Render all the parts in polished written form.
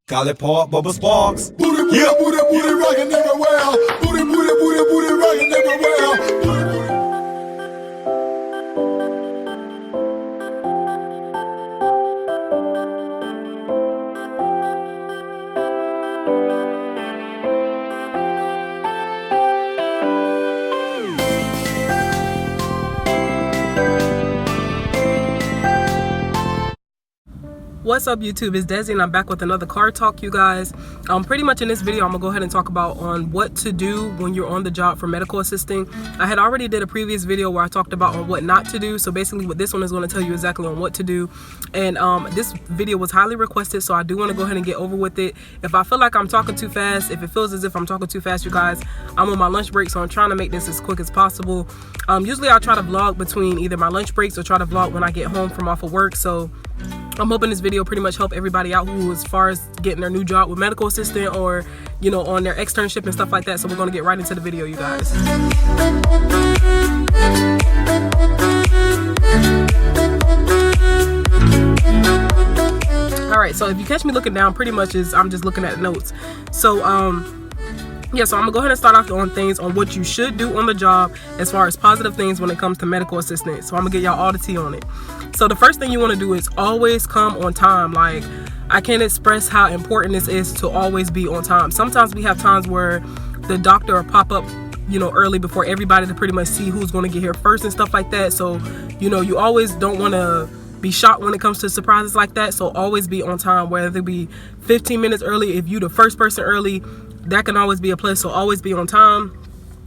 Call it Pop Bubba Sparks. Booty, booty, Yeah. booty, booty, rockin' everywhere. Booty, booty, booty, booty, rockin' everywhere. Booty, booty. What's up YouTube, it's Desi and I'm back with another car talk, you guys. Pretty much in this video I'm gonna go ahead and talk about on what to do when you're on the job for medical assisting. I had already did a previous video where I talked about on what not to do, so basically what this one is going to tell you exactly on what to do. And this video was highly requested, so I do want to go ahead and get over with it. If I feel like I'm talking too fast, if it feels as if I'm talking too fast, you guys, I'm on my lunch break, so I'm trying to make this as quick as possible. Usually I'll try to vlog between either my lunch breaks or try to vlog when I get home from off of work, so I'm hoping this video pretty much help everybody out who, as far as getting their new job with medical assistant or, you know, on their externship and stuff like that. So we're going to get right into the video, you guys. All right, so if you catch me looking down, pretty much I'm just looking at notes. So yeah, so I'm gonna go ahead and start off on things on what you should do on the job as far as positive things when it comes to medical assistant. So I'm gonna get y'all all the tea on it. So the first thing you want to do is always come on time. Like, I can't express how important this is to always be on time. Sometimes we have times where the doctor will pop up, you know, early before everybody to pretty much see who's going to get here first and stuff like that. So, you know, you always don't want to be shocked when it comes to surprises like that. So always be on time, whether it be 15 minutes early. If you the first person early, that can always be a plus. So always be on time.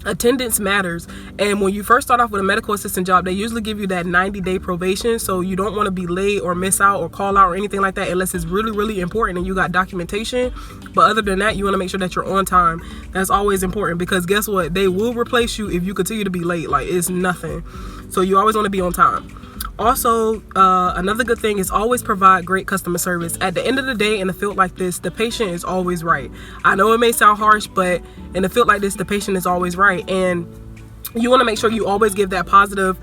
Attendance matters, and when you first start off with a medical assistant job, they usually give you that 90-day probation, so you don't want to be late or miss out or call out or anything like that unless it's really important and you got documentation. But other than that, you want to make sure that you're on time. That's always important, because guess what, they will replace you if you continue to be late. Like, it's nothing. So you always want to be on time. Also, another good thing is always provide great customer service. At the end of the day, in a field like this, the patient is always right. I know it may sound harsh, but in a field like this, the patient is always right. And you want to make sure you always give that positive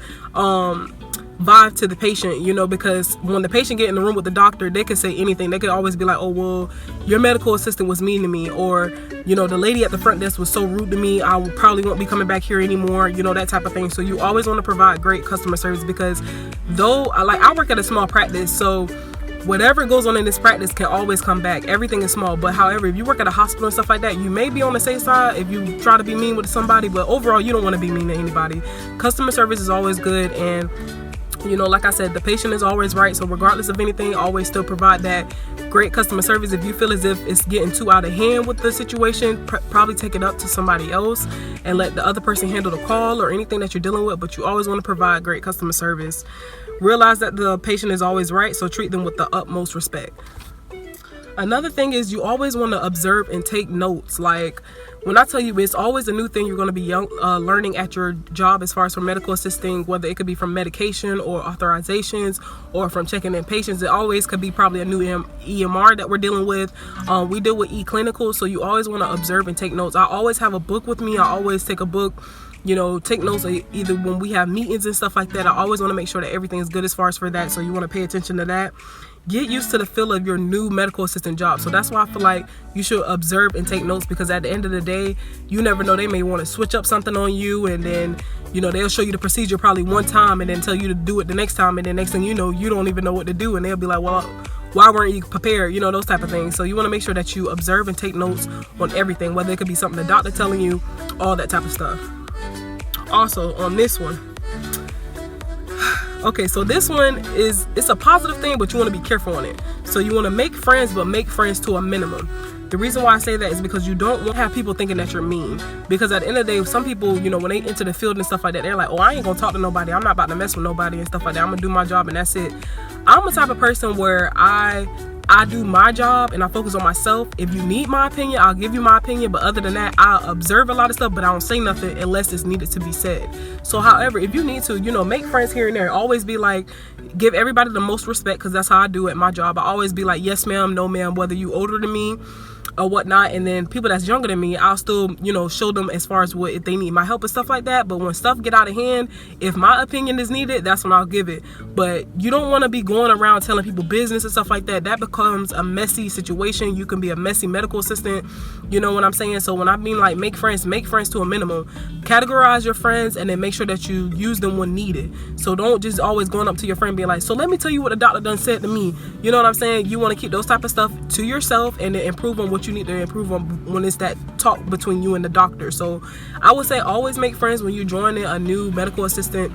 vibe to the patient, you know, because when the patient get in the room with the doctor, they can say anything. They could always be like, oh, well, your medical assistant was mean to me, or, you know, the lady at the front desk was so rude to me, I probably won't be coming back here anymore, you know, that type of thing. So you always want to provide great customer service, because though, like, I work at a small practice, so whatever goes on in this practice can always come back. Everything is small. But however, if you work at a hospital and stuff like that, you may be on the safe side if you try to be mean with somebody, but overall, you don't want to be mean to anybody. Customer service is always good, and you know, like I said, the patient is always right. So regardless of anything, always still provide that great customer service. If you feel as if it's getting too out of hand with the situation, probably take it up to somebody else and let the other person handle the call or anything that you're dealing with. But you always want to provide great customer service. Realize that the patient is always right, so treat them with the utmost respect. Another thing is you always want to observe and take notes. Like, when I tell you, it's always a new thing you're going to be learning at your job as far as from medical assisting, whether it could be from medication or authorizations or from checking in patients. It always could be probably a new EMR that we're dealing with. We deal with e-clinical, so you always want to observe and take notes. I always have a book with me. I always take a book, you know, take notes either when we have meetings and stuff like that. I always want to make sure that everything is good as far as for that, so you want to pay attention to that. Get used to the feel of your new medical assistant job. So that's why I feel like you should observe and take notes, because at the end of the day, you never know, they may want to switch up something on you, and then, you know, they'll show you the procedure probably one time and then tell you to do it the next time, and then next thing you know, you don't even know what to do, and they'll be like, well, why weren't you prepared? You know, those type of things. So you want to make sure that you observe and take notes on everything, whether it could be something the doctor telling you, all that type of stuff. Also, on this one, okay, so this one it's a positive thing, but you want to be careful on it. So you want to make friends, but make friends to a minimum. The reason why I say that is because you don't want to have people thinking that you're mean. Because at the end of the day, some people, you know, when they enter the field and stuff like that, they're like, oh, I ain't gonna talk to nobody. I'm not about to mess with nobody and stuff like that. I'm gonna do my job and that's it. I'm the type of person where I do my job and I focus on myself. If you need my opinion, I'll give you my opinion. But other than that, I observe a lot of stuff, but I don't say nothing unless it's needed to be said. So however, if you need to, you know, make friends here and there. Always be like, give everybody the most respect, because that's how I do at my job. I always be like, yes ma'am, no ma'am, whether you older than me, or whatnot. And then people that's younger than me, I'll still, you know, show them as far as what, if they need my help and stuff like that. But when stuff get out of hand, if my opinion is needed, that's when I'll give it. But you don't want to be going around telling people business and stuff like that. That becomes a messy situation. You can be a messy medical assistant, you know what I'm saying? So when I mean like make friends to a minimum. Categorize your friends and then make sure that you use them when needed. So don't just always going up to your friend being like, so let me tell you what the doctor done said to me. You know what I'm saying? You want to keep those type of stuff to yourself and then improve on what you need to improve on when it's that talk between you and the doctor. So I would say always make friends when you join a new medical assistant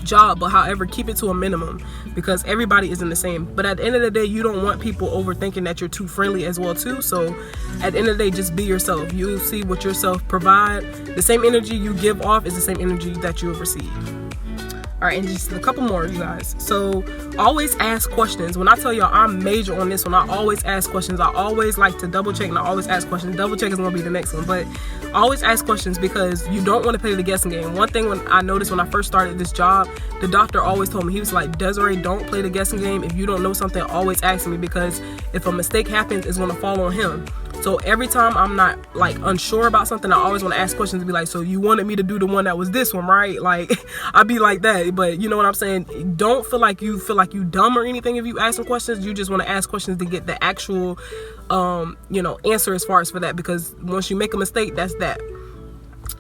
job, but however, keep it to a minimum, because everybody isn't the same. But at the end of the day, you don't want people overthinking that you're too friendly as well too. So at the end of the day, just be yourself. You'll see what yourself provide. The same energy you give off is the same energy that you'll receive. All right, and just a couple more, you guys. So always ask questions. When I tell y'all I'm major on this one, I always ask questions. I always like to double check, and I always ask questions. Double check is gonna be the next one, but always ask questions because you don't want to play the guessing game. One thing when I noticed when I first started this job, the doctor always told me, he was like, Desiree, don't play the guessing game. If you don't know something, always ask me, because if a mistake happens, it's gonna fall on him. So every time I'm not like unsure about something, I always want to ask questions and be like, so you wanted me to do the one that was this one, right? Like I'd be like that. But you know what I'm saying? Don't feel like you dumb or anything if you ask some questions. You just want to ask questions to get the actual you know, answer as far as for that, because once you make a mistake, that's that.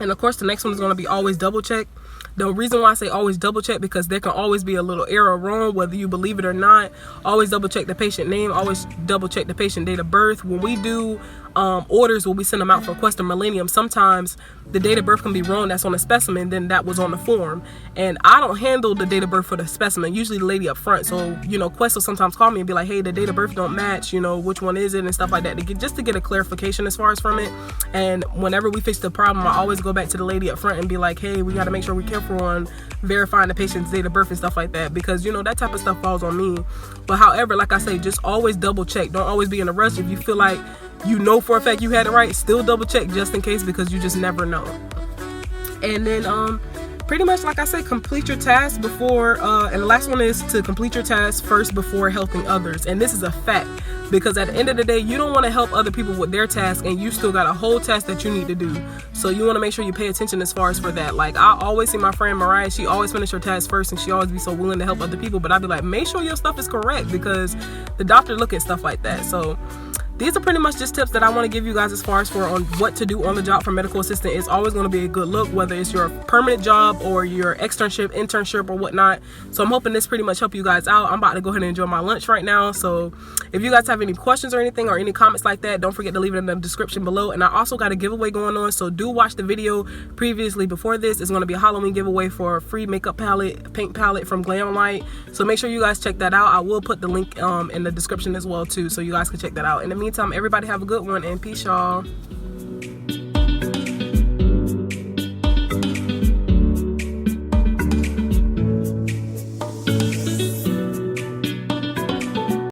And of course the next one is going to be always double check. The reason why I say always double check, because there can always be a little error wrong, whether you believe it or not. Always double check the patient name. Always double check the patient date of birth. When we do orders, when we send them out for Quest or Millennium, sometimes the date of birth can be wrong. That's on the specimen, then that was on the form. And I don't handle the date of birth for the specimen, usually the lady up front. So, you know, Quest will sometimes call me and be like, hey, the date of birth don't match, you know, which one is it, and stuff like that, just to get a clarification as far as from it. And whenever we fix the problem, I always go back to the lady up front and be like, hey, we got to make sure we're careful on verifying the patient's date of birth and stuff like that, because, you know, that type of stuff falls on me. But however, like I say, just always double check. Don't always be in a rush. If you feel like you know for a fact you had it right, still double check just in case, because you just never know. And then pretty much, like I said, complete your task before and the last one is to complete your task first before helping others. And this is a fact, because at the end of the day, you don't want to help other people with their task and you still got a whole task that you need to do. So you want to make sure you pay attention as far as for that. Like I always see my friend Mariah, she always finish her task first and she always be so willing to help other people, but I'd be like, make sure your stuff is correct, because the doctor look at stuff like that. So these are pretty much just tips that I want to give you guys as far as for on what to do on the job for medical assistant. It's always going to be a good look, whether it's your permanent job or your externship, internship, or whatnot. So I'm hoping this pretty much help you guys out. I'm about to go ahead and enjoy my lunch right now. So if you guys have any questions or anything or any comments like that, don't forget to leave it in the description below. And I also got a giveaway going on, so do watch the video previously before this. It's going to be a Halloween giveaway for a free makeup palette, paint palette from Glam Light. So make sure you guys check that out. I will put the link in the description as well too, so you guys can check that out. In the meantime, everybody have a good one, and peace, y'all.